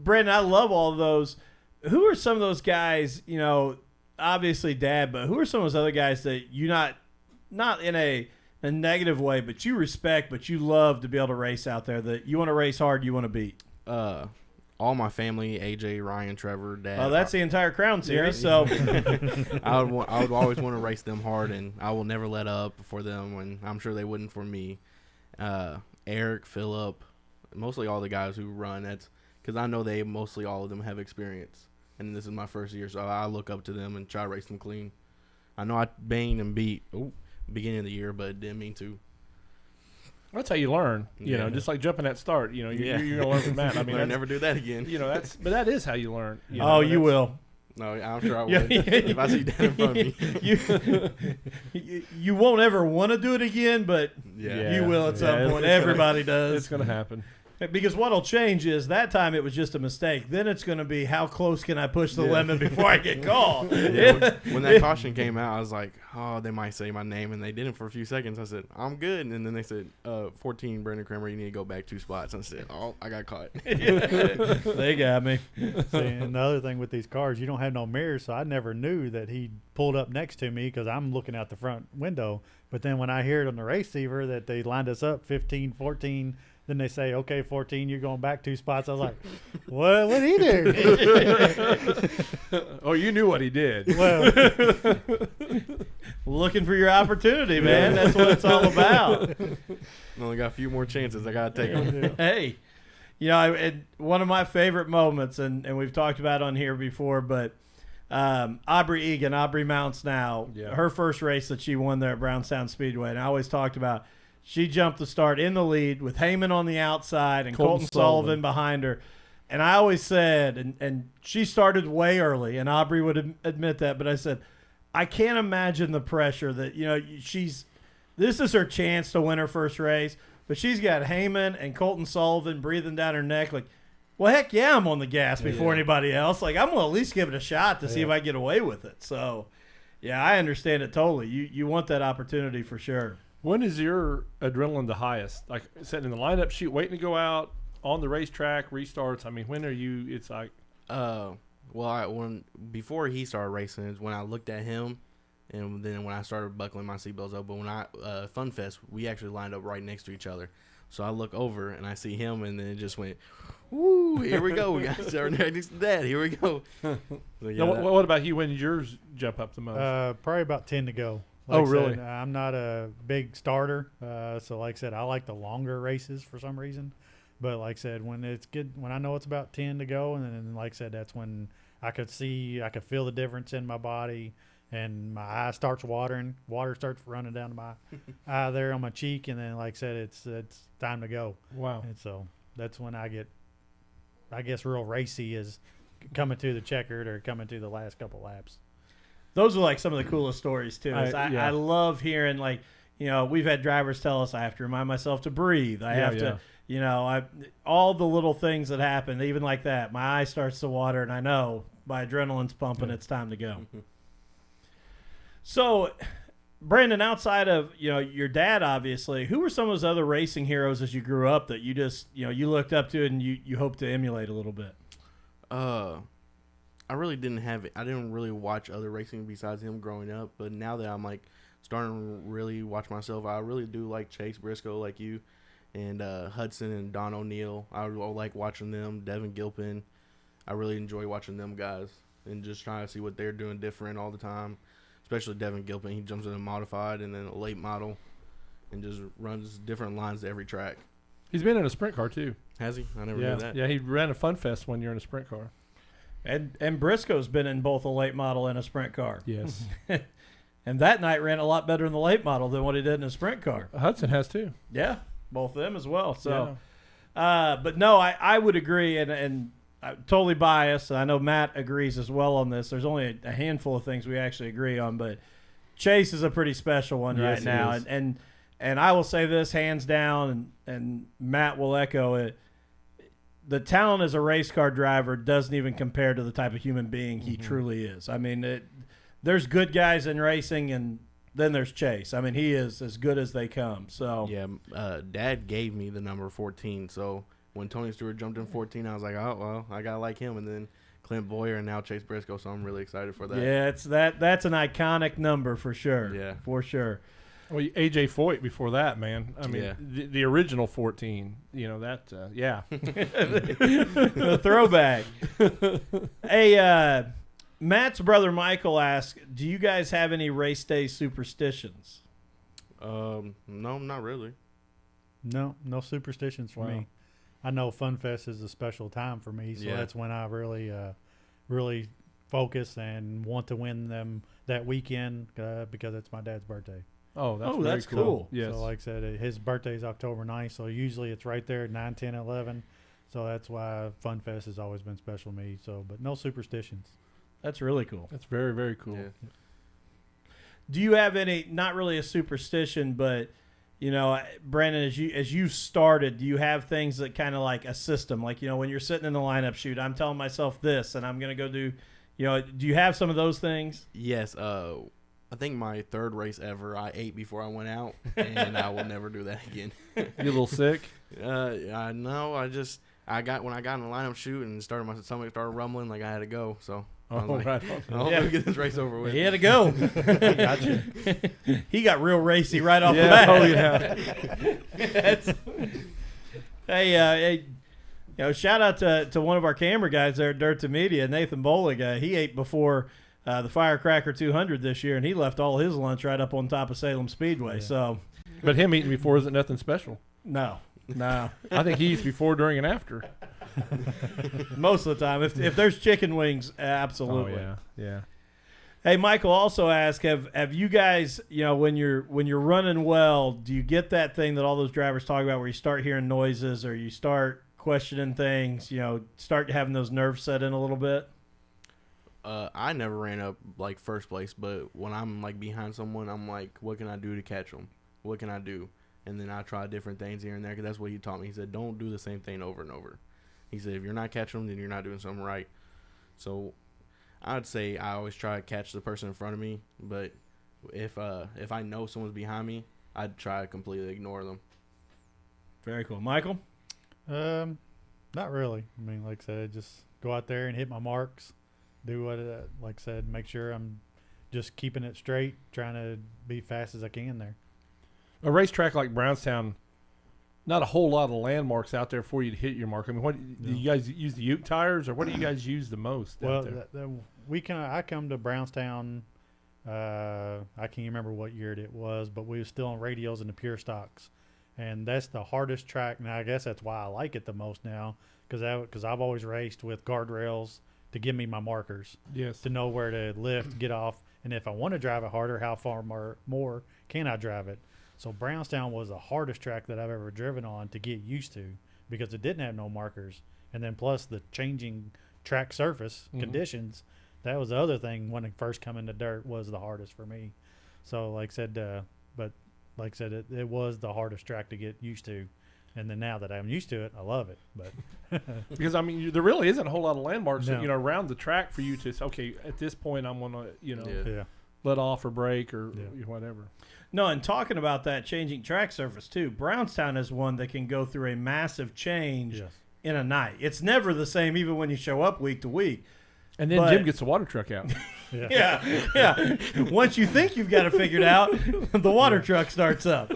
Brandon, I love all of those. Who are some of those guys, obviously Dad, but who are some of those other guys that you not in a negative way, but you respect, but you love to be able to race out there, that you want to race hard, you want to beat? All my family, AJ, Ryan, Trevor, Dad. Oh, that's the entire Crown Series, so. I would always want to race them hard, and I will never let up for them, and I'm sure they wouldn't for me. Eric, Phillip, mostly all the guys who run, that's because I know mostly all of them have experience. And this is my first year, so I look up to them and try to race them clean. I know I banged and beat beginning of the year, but didn't mean to. That's how you learn, just like jumping at start. You're going to learn from that. I mean, never do that again. But that is how you learn. You will. No, I'm sure I would. If I see Dad in front of me. You won't ever want to do it again, but you will at some point. Everybody does. It's going to happen. Because what'll change is that time it was just a mistake. Then it's going to be how close can I push the limit before I get called. When that caution came out, I was like, oh, they might say my name, and they didn't for a few seconds. I said, I'm good, and then they said, 14, Brandon Cranmer, you need to go back 2 spots. I said, oh, I got caught. They got me. See, and the other thing with these cars, you don't have no mirrors, so I never knew that he pulled up next to me because I'm looking out the front window. But then when I hear it on the receiver that they lined us up 15, 14, then they say, okay, 14, you're going back 2 spots. I was like, what he do? Oh, you knew what he did. Well, looking for your opportunity, man. That's what it's all about. I only got a few more chances. I got to take them. Hey, one of my favorite moments, and we've talked about it on here before, but Aubrey Mounts now, Yeah. her first race that she won there at Brownstown Speedway, and I always talked about she jumped the start in the lead with Heyman on the outside and Colton Sullivan behind her. And I always said, and she started way early, and Aubrey would admit that, but I said, I can't imagine the pressure that, this is her chance to win her first race, but she's got Heyman and Colton Sullivan breathing down her neck like, well, heck yeah, I'm on the gas before anybody else. Like, I'm going to at least give it a shot to see if I get away with it. So, yeah, I understand it totally. You want that opportunity for sure. When is your adrenaline the highest? Like sitting in the lineup chute, waiting to go out on the racetrack, restarts. I mean, when are you? It's like, before he started racing is when I looked at him, and then when I started buckling my seatbelts up. But when I Fun Fest, we actually lined up right next to each other. So I look over and I see him, and then it just went, woo! Here we go. We got to start next to that. Here we go. So, yeah, what about you? When did yours jump up the most? Probably about 10 to go. Oh, Like I really? said, I'm not a big starter, so like I said, I like the longer races for some reason. But like I said, when it's good, when I know it's about 10 to go, and then like I said, that's when I could feel the difference in my body, and my eye starts watering, water starts running down my eye there on my cheek, and then like I said, it's time to go. Wow. And so that's when I get, I guess, real racy is coming to the checkered or coming to the last couple laps. Those are like some of the coolest stories too. Yeah. I love hearing, like, we've had drivers tell us I have to remind myself to breathe. I have to, all the little things that happen, even like that. My eye starts to water, and I know my adrenaline's pumping. It's time to go. So, Brandon, outside of your dad, obviously, who were some of those other racing heroes as you grew up that you just you looked up to and you hope to emulate a little bit? I really didn't have it. I didn't really watch other racing besides him growing up. But now that I'm like starting to really watch myself, I really do like Chase Briscoe, like you, and Hudson and Don O'Neill. I like watching them. Devin Gilpin. I really enjoy watching them guys and just trying to see what they're doing different all the time. Especially Devin Gilpin. He jumps in a modified and then a late model and just runs different lines to every track. He's been in a sprint car too. Has he? I never knew that. Yeah, he ran a Fun Fest one year in a sprint car. And Briscoe's been in both a late model and a sprint car. Yes. And that night ran a lot better in the late model than what he did in a sprint car. Hudson has too. Yeah, both of them as well. So, but no, I would agree, and I'm totally biased. And I know Matt agrees as well on this. There's only a handful of things we actually agree on, but Chase is a pretty special one right now. And I will say this hands down, and Matt will echo it. The talent as a race car driver doesn't even compare to the type of human being he truly is. I mean, there's good guys in racing, and then there's Chase. I mean, he is as good as they come. So yeah, Dad gave me the number 14. So when Tony Stewart jumped in 14, I was like, oh well, I gotta like him. And then Clint Boyer and now Chase Briscoe. So I'm really excited for that. Yeah, that's an iconic number for sure. Yeah, for sure. Well, AJ Foyt before that, man. I mean, the original 14. Yeah. The throwback. Hey, Matt's brother Michael asked, do you guys have any race day superstitions? No, not really. No superstitions for me. I know Fun Fest is a special time for me, so that's when I really focus and want to win them that weekend because it's my dad's birthday. Oh, that's cool. Yes. So like I said, his birthday is October 9th, so usually it's right there, 9, 10, 11. So that's why Fun Fest has always been special to me. So, but no superstitions. That's really cool. That's very, very cool. Yeah. Do you have any, not really a superstition, but, Brandon, as you started, do you have things that kind of like a system? Like, when you're sitting in the lineup chute, I'm telling myself this, and I'm going to go do, do you have some of those things? Yes. I think my third race ever, I ate before I went out, and I will never do that again. You a little sick? No, when I got in the lineup chute and my stomach started rumbling, like I had to go. So I was right. I'll get this race over with. He had to go. Gotcha. He got real racy right off the bat. Oh yeah. Hey, shout out to one of our camera guys there at Dirt to Media, Nathan Bolig. He ate before the Firecracker 200 this year, and he left all his lunch right up on top of Salem Speedway. Yeah. So, but him eating before isn't nothing special. No. I think he eats before, during, and after. Most of the time. If there's chicken wings, absolutely. Oh, yeah. Hey, Michael also asked, have you guys, when you're running well, do you get that thing that all those drivers talk about where you start hearing noises or you start questioning things, start having those nerves set in a little bit? I never ran up like first place, but when I'm like behind someone, I'm like, what can I do to catch them? What can I do? And then I try different things here and there because that's what he taught me. He said, don't do the same thing over and over. He said, if you're not catching them, then you're not doing something right. So I'd say I always try to catch the person in front of me, but if I know someone's behind me, I'd try to completely ignore them. Very cool. Michael? Not really. I mean, like I said, just go out there and hit my marks. Do what, like I said, make sure I'm just keeping it straight, trying to be fast as I can there. A racetrack like Brownstown, not a whole lot of landmarks out there for you to hit your mark. I mean, what do you guys use, the Uke tires, or what do you guys use the most out there? I come to Brownstown. I can't remember what year it was, but we were still on radials and the pure stocks, and that's the hardest track. Now I guess that's why I like it the most now, because I've always raced with guardrails to give me my markers. Yes. To know where to lift, get off, and if I want to drive it harder, how far more can I drive it? So Brownstown was the hardest track that I've ever driven on to get used to because it didn't have no markers. And then plus the changing track surface conditions, that was the other thing when it first come into dirt was the hardest for me. So like I said, it was the hardest track to get used to. And then now that I'm used to it, I love it. But because I mean, there really isn't a whole lot of landmarks, No. around the track for you to say, okay, at this point I'm gonna, yeah. let off or brake or whatever. No, and talking about that changing track surface too, Brownstown is one that can go through a massive change in a night. It's never the same even when you show up week to week. And then Jim gets the water truck out. Yeah. Once you think you've got it figured out, the water truck starts up.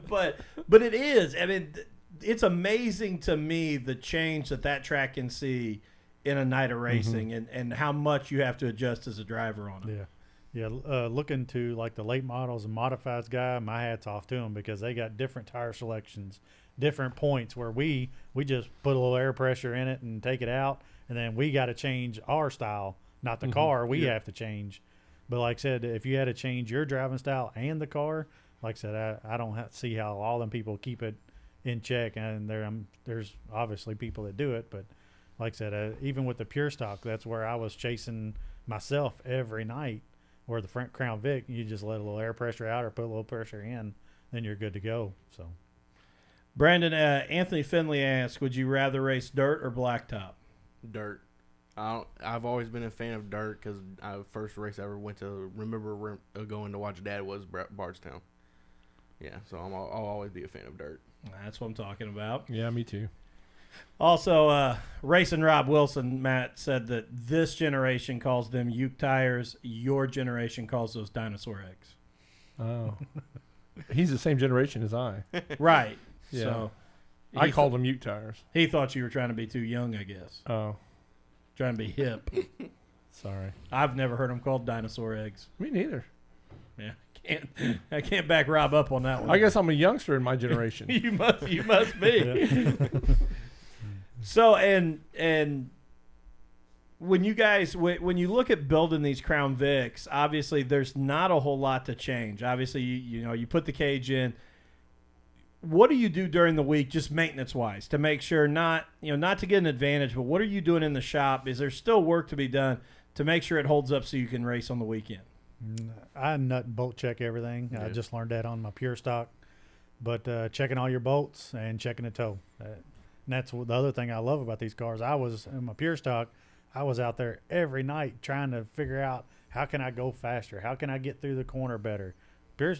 But it is. I mean, it's amazing to me the change that track can see in a night of racing and how much you have to adjust as a driver on it. Yeah, looking to like the late models and modifieds guy, my hat's off to them because they got different tire selections, different points where we just put a little air pressure in it and take it out, and then we got to change our style, not the car. We have to change. But like I said, if you had to change your driving style and the car, like I said, I don't see how all them people keep it in check. And there's obviously people that do it, but like I said, even with the pure stock, that's where I was chasing myself every night. Or the front Crown Vic, you just let a little air pressure out or put a little pressure in, then you're good to go. So, Brandon, Anthony Finley asked, would you rather race dirt or blacktop? Dirt. I've always been a fan of dirt because the first race I ever went to, remember going to watch Dad was Bardstown. Yeah, so I'll always be a fan of dirt. That's what I'm talking about. Yeah, me too. Also, Racing Rob Wilson, Matt, said that this generation calls them Uke tires. Your generation calls those dinosaur eggs. Oh. He's the same generation as I. Right. Yeah. So I called them Uke tires. he thought you were trying to be too young, I guess. Oh. Trying to be hip. Sorry. I've never heard them called dinosaur eggs. Me neither. Yeah. I can't back Rob up on that one. I guess I'm a youngster in my generation. you must be. So and when you guys when you look at building these Crown Vics, obviously there's not a whole lot to change. Obviously you put the cage in. What do you do during the week, just maintenance wise, to make sure not to get an advantage, but what are you doing in the shop? Is there still work to be done to make sure it holds up so you can race on the weekend? I nut and bolt check everything. Yeah. I just learned that on my pure stock, but checking all your bolts and checking the toe. And that's the other thing I love about these cars. I was in my pure stock. I was out there every night trying to figure out how can I go faster? How can I get through the corner better?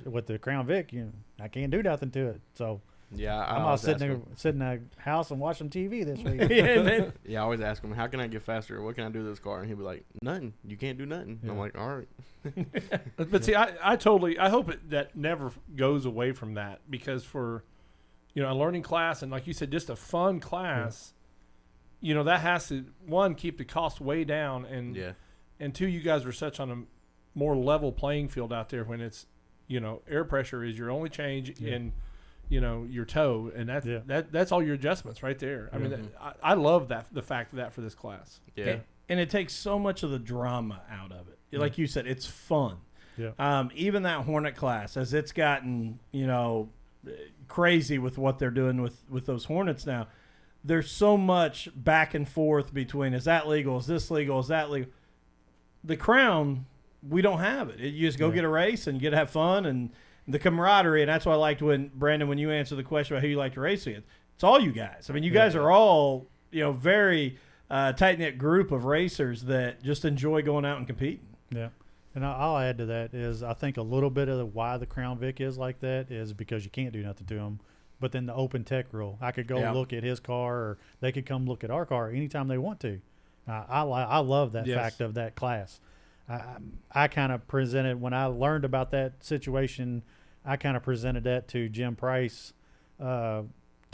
With the Crown Vic, I can't do nothing to it. So yeah, I'm all sitting in a house and watching TV this week. Yeah, I always ask him, how can I get faster? What can I do to this car? And he'll be like, nothing. You can't do nothing. Yeah. I'm like, all right. But see, I hope that never goes away from that because for a learning class and like you said, just a fun class, that has to, one, keep the cost way down and two, you guys are such on a more level playing field out there when it's, air pressure is your only change and your toe, and that's all your adjustments right there. I mean, I love the fact of that for this class. Yeah. And it takes so much of the drama out of it. Like you said, it's fun. Yeah. Even that Hornet class, as it's gotten, crazy with what they're doing with those Hornets now, there's so much back and forth between, is that legal? Is this legal? Is that legal? The Crown, we don't have it. You just go get a race and you get to have fun and the camaraderie. And that's what I liked when, Brandon, when you answered the question about who you like to race with, it's all you guys. I mean, you guys are all, very tight-knit group of racers that just enjoy going out and competing. Yeah. And I'll add to that is I think a little bit of why the Crown Vic is like that is because you can't do nothing to them. But then the open tech rule, I could go look at his car, or they could come look at our car anytime they want to. I love that fact of that class. I kind of presented, when I learned about that situation, I kind of presented that to Jim Price 2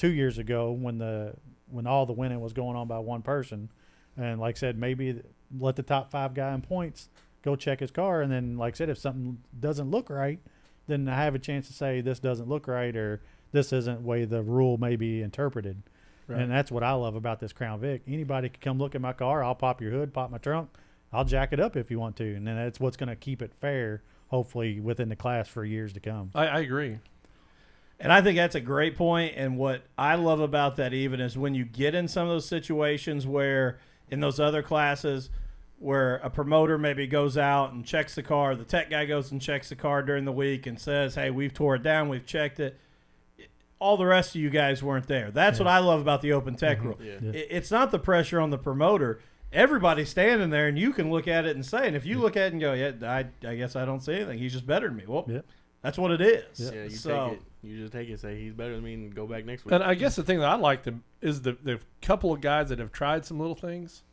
years ago when all the winning was going on by one person. And like I said, maybe let the top 5 guy in points go check his car, and then like I said, if something doesn't look right, then I have a chance to say this doesn't look right, or this isn't the way the rule may be interpreted. Right. And that's what I love about this Crown Vic. Anybody can come look at my car. I'll pop your hood, pop my trunk. I'll jack it up if you want to. And then that's what's going to keep it fair, hopefully, within the class for years to come. I agree. And I think that's a great point. And what I love about that even is when you get in some of those situations where in those other classes where a promoter maybe goes out and checks the car, the tech guy goes and checks the car during the week and says, hey, we've tore it down, we've checked it. All the rest of you guys weren't there. That's what I love about the open tech rule. Yeah. It's not the pressure on the promoter. Everybody's standing there, and you can look at it and say, and if you look at it and go, I guess I don't see anything. He's just better than me. Well, that's what it is. Yeah, you take it. You just take it, say he's better than me, and go back next week. And I guess the thing that I like is the couple of guys that have tried some little things.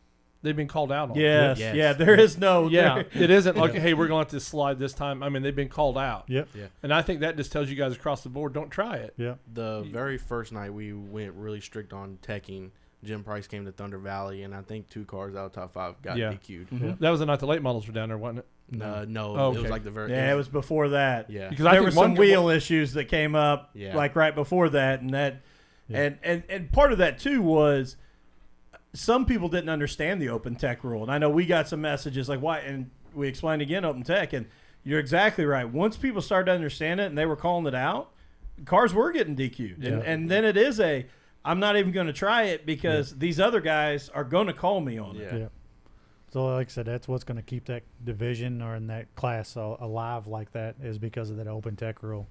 They've been called out on. Yes. Yeah, there is no. Yeah, it isn't like, hey, we're going to let this slide this time. I mean, they've been called out. Yep. Yeah. And I think that just tells you guys across the board, don't try it. Yeah. The very first night we went really strict on teching. Jim Price came to Thunder Valley, and I think 2 cars out of top 5 got DQ'd. Mm-hmm. That was the night the late models were down there, wasn't it? No, Oh, it was okay. like the very. Yeah, it was before that. Yeah, Because there were some wheel issues that came up like right before that, and that, and part of that too was some people didn't understand the open tech rule, and I know we got some messages like why, and we explained again open tech, and you're exactly right. Once people started to understand it and they were calling it out, cars were getting DQ'd, and then it is I'm not even going to try it because these other guys are going to call me on it. Yeah. So like I said, that's what's going to keep that division or in that class alive like that is because of that open tech rule.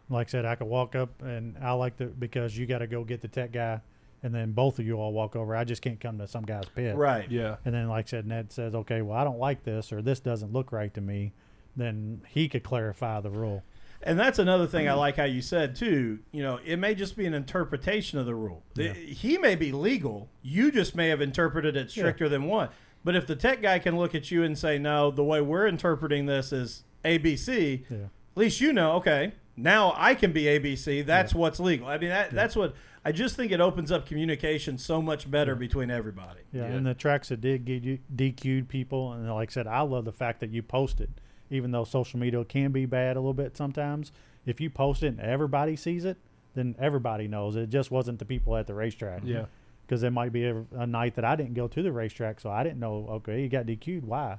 Like I said, I could walk up and I like because you got to go get the tech guy and then both of you all walk over. I just can't come to some guy's pit. Right. Yeah. And then like I said, Ned says, okay, well, I don't like this or this doesn't look right to me. Then he could clarify the rule. And that's another thing I like how you said, too. It may just be an interpretation of the rule. Yeah. He may be legal. You just may have interpreted it stricter than one. But if the tech guy can look at you and say, no, the way we're interpreting this is ABC, at least okay, now I can be ABC. That's what's legal. I mean, that's what – I just think it opens up communication so much better between everybody. Yeah, and the tracks that did get DQ'd people, and like I said, I love the fact that you post it. Even though social media can be bad a little bit sometimes, if you post it and everybody sees it, then everybody knows. It just wasn't the people at the racetrack. Yeah. Because there might be a night that I didn't go to the racetrack, so I didn't know, okay, you got DQ'd. Why?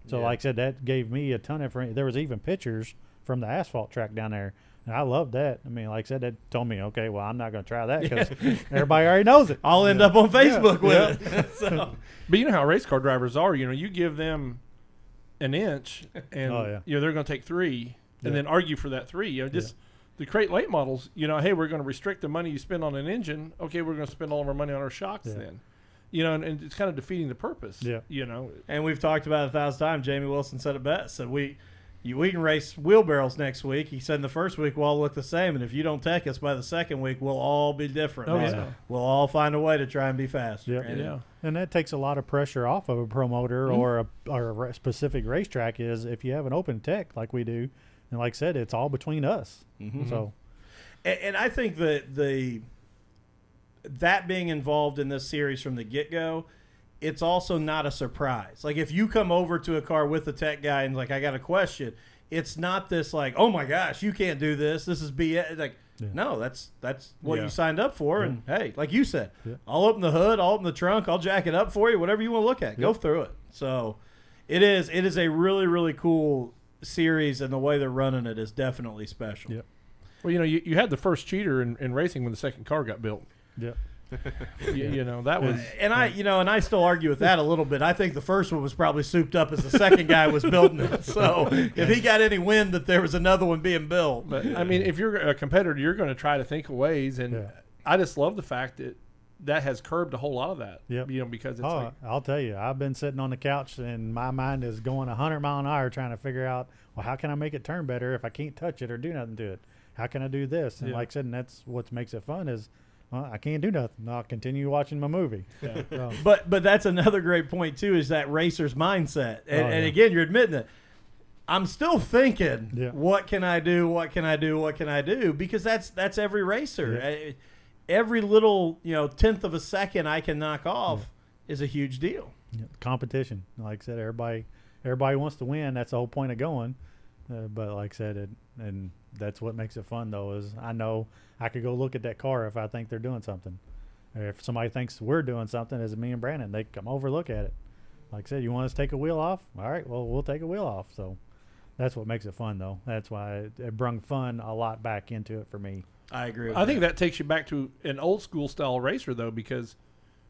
So like I said, that gave me a ton of information. There was even pictures from the asphalt track down there. And I loved that. I mean, like I said, that told me, okay, well, I'm not going to try that because everybody already knows it. I'll end up on Facebook with it. So. But you know how race car drivers are. You give them an inch and they're going to take 3 and then argue for that 3. The crate late models, hey, we're going to restrict the money you spend on an engine. Okay, we're going to spend all of our money on our shocks then. And it's kind of defeating the purpose. And we've talked about it 1,000 times. Jamie Wilson said it best. Said we can race wheelbarrows next week. He said in the first week we'll all look the same, and if you don't tech us by the second week, we'll all be different. Oh, man. yeah. We'll all find a way to try and be faster. And that takes a lot of pressure off of a promoter or a specific racetrack is if you have an open tech like we do, and like I said, it's all between us. Mm-hmm. So, and I think that that being involved in this series from the get-go, it's also not a surprise. Like if you come over to a car with the tech guy and like, I got a question, it's not this like, oh my gosh, you can't do this. This is BS. Like Yeah. No, that's what Yeah. you signed up for. Yeah. And hey, like you said, Yeah. I'll open the hood, I'll open the trunk, I'll jack it up for you, whatever you want to look at. Go through it. So it is a really, really cool series, and the way they're running it is definitely special. Yeah. Well, you had the first cheater in racing when the second car got built. Yeah. That was. And I still argue with that a little bit. I think the first one was probably souped up as the second guy was building it. So if he got any wind that there was another one being built. But I mean, if you're a competitor, you're going to try to think of ways, and Yeah. I just love the fact that has curbed a whole lot of that. Yep. Because it's Oh, I'll tell you, I've been sitting on the couch and my mind is going 100 mile an hour trying to figure out, well, how can I make it turn better if I can't touch it or do nothing to it? How can I do this? And Yeah. like I said, and that's what makes it fun is, well, I can't do nothing. I'll continue watching my movie. Yeah. So, But that's another great point too, is that racer's mindset. And, Oh, and yeah. again, you're admitting it. I'm still thinking, Yeah. what can I do? What can I do? What can I do? Because that's every racer. Yeah. Every little tenth of a second I can knock off is a huge deal. yeah, competition. Like I said, everybody wants to win. That's the whole point of going. But like I said, and that's what makes it fun, though, is I know I could go look at that car if I think they're doing something. Or if somebody thinks we're doing something, as me and Brandon, they come over, look at it. Like I said, you want us to take a wheel off? All right, well, we'll take a wheel off. So that's what makes it fun, though. That's why it brung fun a lot back into it for me. I agree with I think that takes you back to an old school style racer, though, because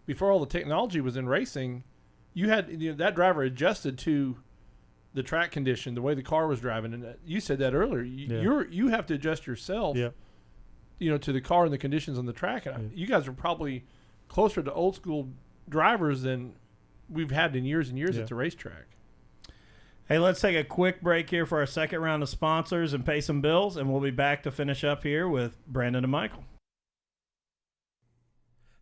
before all the technology was in racing, you had that driver adjusted to the track condition, the way the car was driving, and you said that earlier. You have to adjust yourself, Yep. To the car and the conditions on the track. And you guys are probably closer to old school drivers than we've had in years and years Yeah. at the racetrack. Hey, let's take a quick break here for our second round of sponsors and pay some bills, and we'll be back to finish up here with Brandon and Michael.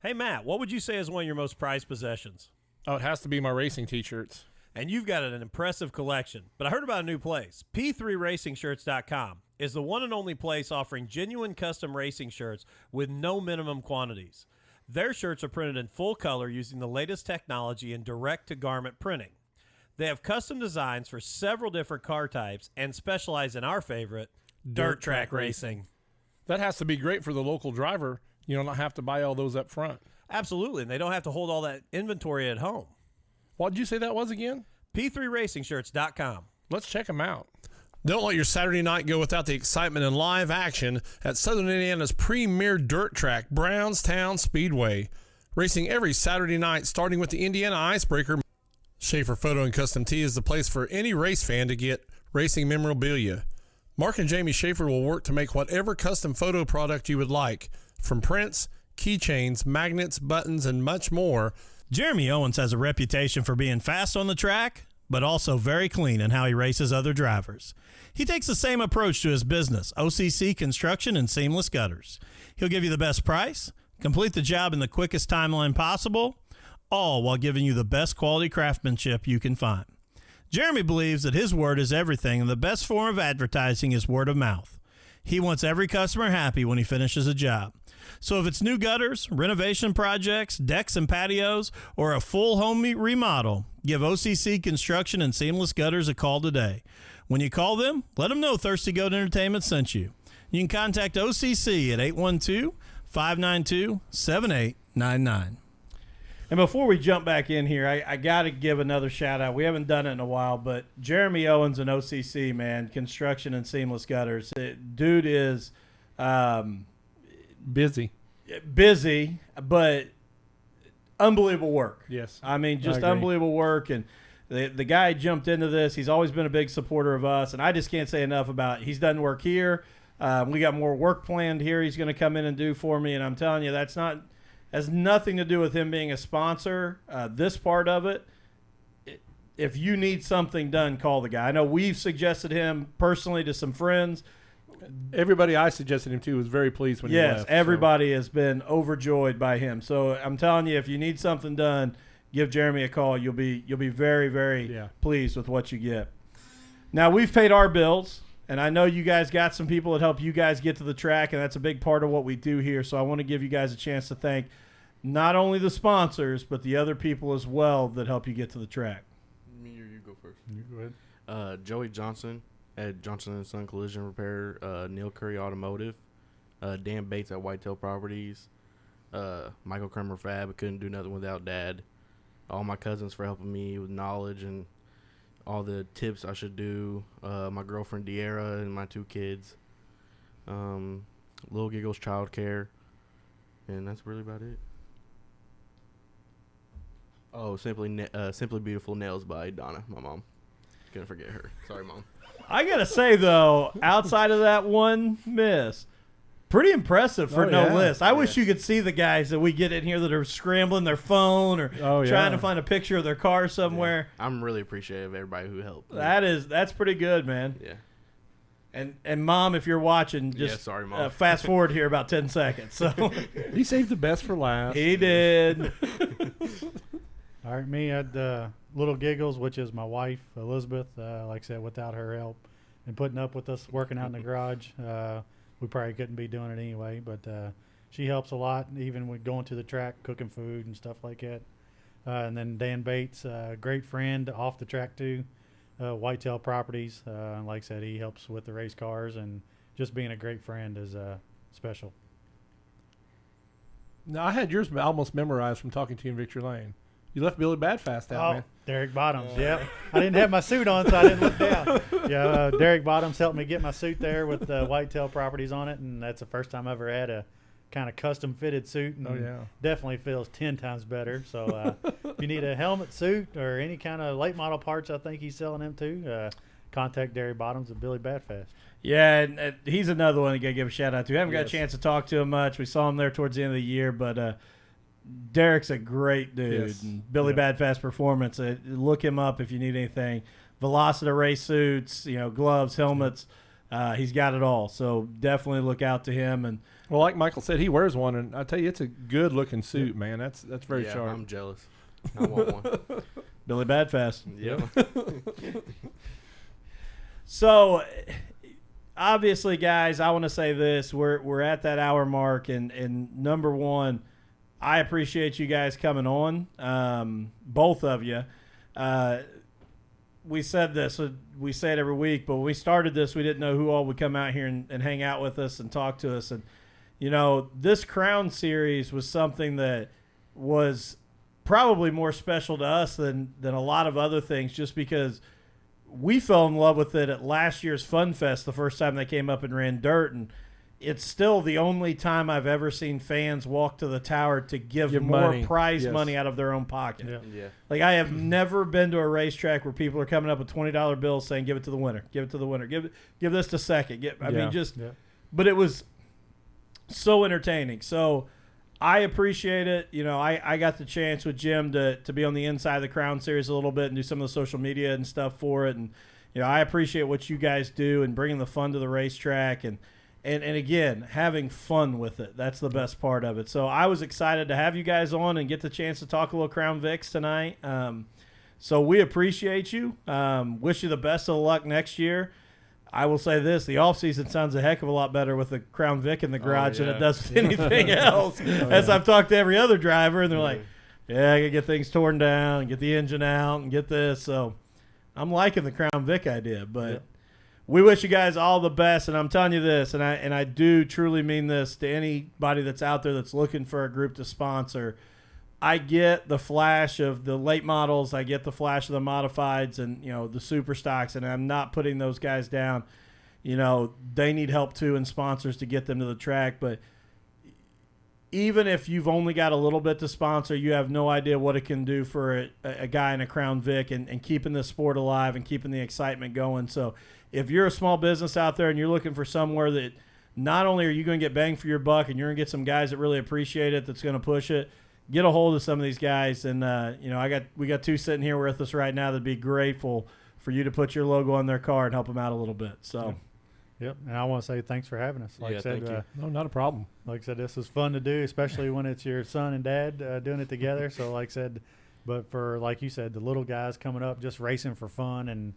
Hey, Matt, what would you say is one of your most prized possessions? Oh, it has to be my racing T-shirts. And you've got an impressive collection. But I heard about a new place. P3RacingShirts.com is the one and only place offering genuine custom racing shirts with no minimum quantities. Their shirts are printed in full color using the latest technology in direct-to-garment printing. They have custom designs for several different car types and specialize in our favorite, dirt track racing. That has to be great for the local driver. Not have to buy all those up front. Absolutely, and they don't have to hold all that inventory at home. What did you say that was again? P3RacingShirts.com. Let's check them out. Don't let your Saturday night go without the excitement and live action at Southern Indiana's premier dirt track, Brownstown Speedway. Racing every Saturday night, starting with the Indiana Icebreaker. Schaefer Photo and Custom Tee is the place for any race fan to get racing memorabilia. Mark and Jamie Schaefer will work to make whatever custom photo product you would like, from prints, keychains, magnets, buttons, and much more. Jeremy Owens has a reputation for being fast on the track, but also very clean in how he races other drivers. He takes the same approach to his business, OCC Construction and Seamless Gutters. He'll give you the best price, complete the job in the quickest timeline possible, all while giving you the best quality craftsmanship you can find. Jeremy believes that his word is everything, and the best form of advertising is word of mouth. He wants every customer happy when he finishes a job. So if it's new gutters, renovation projects, decks and patios, or a full home remodel, give OCC Construction and Seamless Gutters a call today. When you call them, let them know Thirsty Goat Entertainment sent you. You can contact OCC at 812-592-7899. And before we jump back in here, I got to give another shout out. We haven't done it in a while, but Jeremy Owens and OCC, man, Construction and Seamless Gutters. Dude is Busy. busy, but unbelievable work. Yes. I mean, just agree. unbelievable work. And the guy jumped into this. He's always been a big supporter of us, and I just can't say enough about it. He's done work here. We got more work planned here he's going to come in and do for me, and I'm telling you, has nothing to do with him being a sponsor. This part of it, if you need something done, call the guy. I know we've suggested him personally to some friends. Everybody I suggested him to was very pleased when he left. Yes, everybody has been overjoyed by him. So I'm telling you, if you need something done, give Jeremy a call. You'll be very, very pleased with what you get. Now, we've paid our bills, and I know you guys got some people that help you guys get to the track, and that's a big part of what we do here. So I want to give you guys a chance to thank not only the sponsors, but the other people as well that help you get to the track. Me or you go first. You go ahead. Joey Johnson at Johnson & Son Collision Repair, Neil Curry Automotive, Dan Bates at Whitetail Properties, Michael Cranmer Fab. I couldn't do nothing without Dad. All my cousins for helping me with knowledge and all the tips I should do. My girlfriend De'Ara and my 2 kids. Little Giggles Childcare. And that's really about it. Oh, Simply Beautiful Nails by Donna, my mom. Couldn't forget her. Sorry, Mom. I got to say, though, outside of that one miss, pretty impressive for no list. I wish you could see the guys that we get in here that are scrambling their phone or trying to find a picture of their car somewhere. Yeah. I'm really appreciative of everybody who helped. That's pretty good, man. Yeah. And Mom, if you're watching, just sorry, Mom. fast forward here about 10 seconds. So he saved the best for last. He did. All right, me at Little Giggles, which is my wife, Elizabeth. Like I said, without her help and putting up with us working out in the garage, we probably couldn't be doing it anyway. But she helps a lot, even with going to the track, cooking food and stuff like that. And then Dan Bates, great friend off the track too, Whitetail Properties. Like I said, he helps with the race cars, and just being a great friend is special. Now, I had yours almost memorized from talking to you in Victory Lane. You left Billy Badfast out, man. Derek Bottoms. Yep. I didn't have my suit on, so I didn't look down. Yeah, Derek Bottoms helped me get my suit there with Whitetail Properties on it, and that's the first time I ever had a kind of custom fitted suit. And definitely feels 10 times better. So if you need a helmet, suit, or any kind of late model parts, I think he's selling them too. Contact Derek Bottoms at Billy Badfast. Yeah, and he's another one I got to give a shout out to. I haven't got a chance to talk to him much. We saw him there towards the end of the year, but Derek's a great dude. Yes. And Billy Badfast Performance. Look him up if you need anything. Velocita race suits, gloves, helmets. He's got it all. So definitely look out to him. And well, like Michael said, he wears one, and I tell you, it's a good looking suit, man. That's very sharp. I'm jealous. I want one. Billy Badfast. Yep. So obviously, guys, I want to say this: we're at that hour mark, and number one, I appreciate you guys coming on, both of you. We said this, we say it every week, but when we started this, we didn't know who all would come out here and hang out with us and talk to us. And, this Crown Series was something that was probably more special to us than a lot of other things, just because we fell in love with it at last year's Fun Fest the first time they came up and ran dirt, and it's still the only time I've ever seen fans walk to the tower to give more money. prize money out of their own pocket. Yeah. Like, I have never been to a racetrack where people are coming up with $20 bills saying, give it to the winner, give it to the winner, give this to second. But it was so entertaining. So I appreciate it. I got the chance with Jim to be on the inside of the Crown Series a little bit and do some of the social media and stuff for it. And, I appreciate what you guys do and bringing the fun to the racetrack and again, having fun with it. That's the best part of it. So I was excited to have you guys on and get the chance to talk a little Crown Vics tonight. So we appreciate you. Wish you the best of luck next year. I will say this, the offseason sounds a heck of a lot better with the Crown Vic in the garage than it does with anything else. As I've talked to every other driver, and they're like, I got to get things torn down, get the engine out, and get this. So I'm liking the Crown Vic idea, but we wish you guys all the best, and I'm telling you this, and I do truly mean this to anybody that's out there that's looking for a group to sponsor. I get the flash of the late models, I get the flash of the modifieds and, the super stocks, and I'm not putting those guys down. They need help too and sponsors to get them to the track, but even if you've only got a little bit to sponsor, you have no idea what it can do for a guy in a Crown Vic and keeping the sport alive and keeping the excitement going. So if you're a small business out there and you're looking for somewhere that not only are you going to get bang for your buck and you're going to get some guys that really appreciate it, that's going to push it, get a hold of some of these guys. And, we got 2 sitting here with us right now that'd be grateful for you to put your logo on their car and help them out a little bit. So. Yep, and I want to say thanks for having us. Like I said, thank you. No, not a problem. Like I said, this is fun to do, especially when it's your son and dad doing it together. So, like I said, but for, like you said, the little guys coming up, just racing for fun and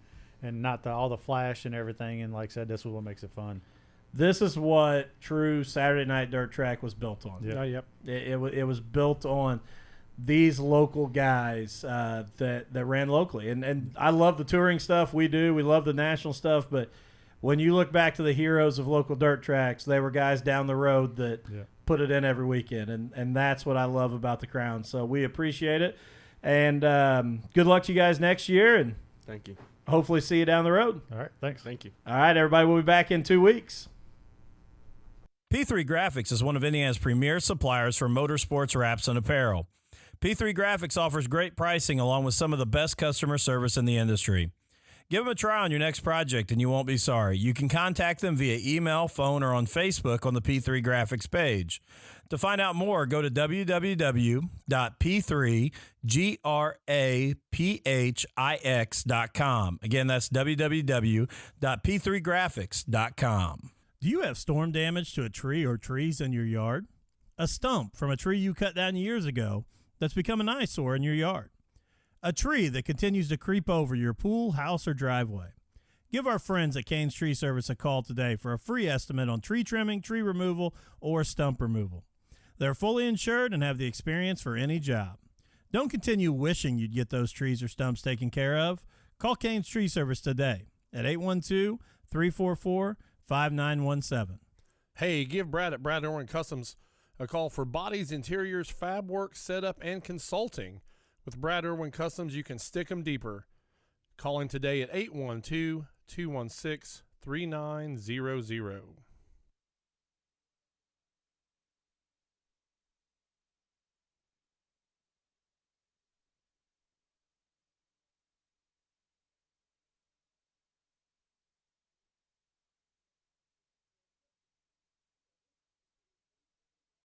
not all the flash and everything. And like I said, this is what makes it fun. This is what true Saturday night dirt track was built on. It was built on these local guys that ran locally. And I love the touring stuff we do. We love the national stuff, but when you look back to the heroes of local dirt tracks, they were guys down the road that put it in every weekend, and that's what I love about the Crown. So we appreciate it, and good luck to you guys next year, and Thank you. hopefully see you down the road. All right, thanks. Thank you. All right, everybody, we'll be back in 2 weeks. P3 Graphics is one of Indiana's premier suppliers for motorsports wraps and apparel. P3 Graphics offers great pricing along with some of the best customer service in the industry. Give them a try on your next project and you won't be sorry. You can contact them via email, phone, or on Facebook on the P3 Graphics page. To find out more, go to www.p3graphics.com. Again, that's www.p3graphics.com. Do you have storm damage to a tree or trees in your yard? A stump from a tree you cut down years ago that's become an eyesore in your yard? A tree that continues to creep over your pool, house, or driveway? Give our friends at Kane's Tree Service a call today for a free estimate on tree trimming, tree removal, or stump removal. They're fully insured and have the experience for any job. Don't continue wishing you'd get those trees or stumps taken care of. Call Kane's Tree Service today at 812-344-5917. Hey, give Brad at Brad Irwin Customs a call for bodies, interiors, fab work, setup, and consulting. With Brad Irwin Customs, you can stick them deeper. Call him today at 812-216-3900.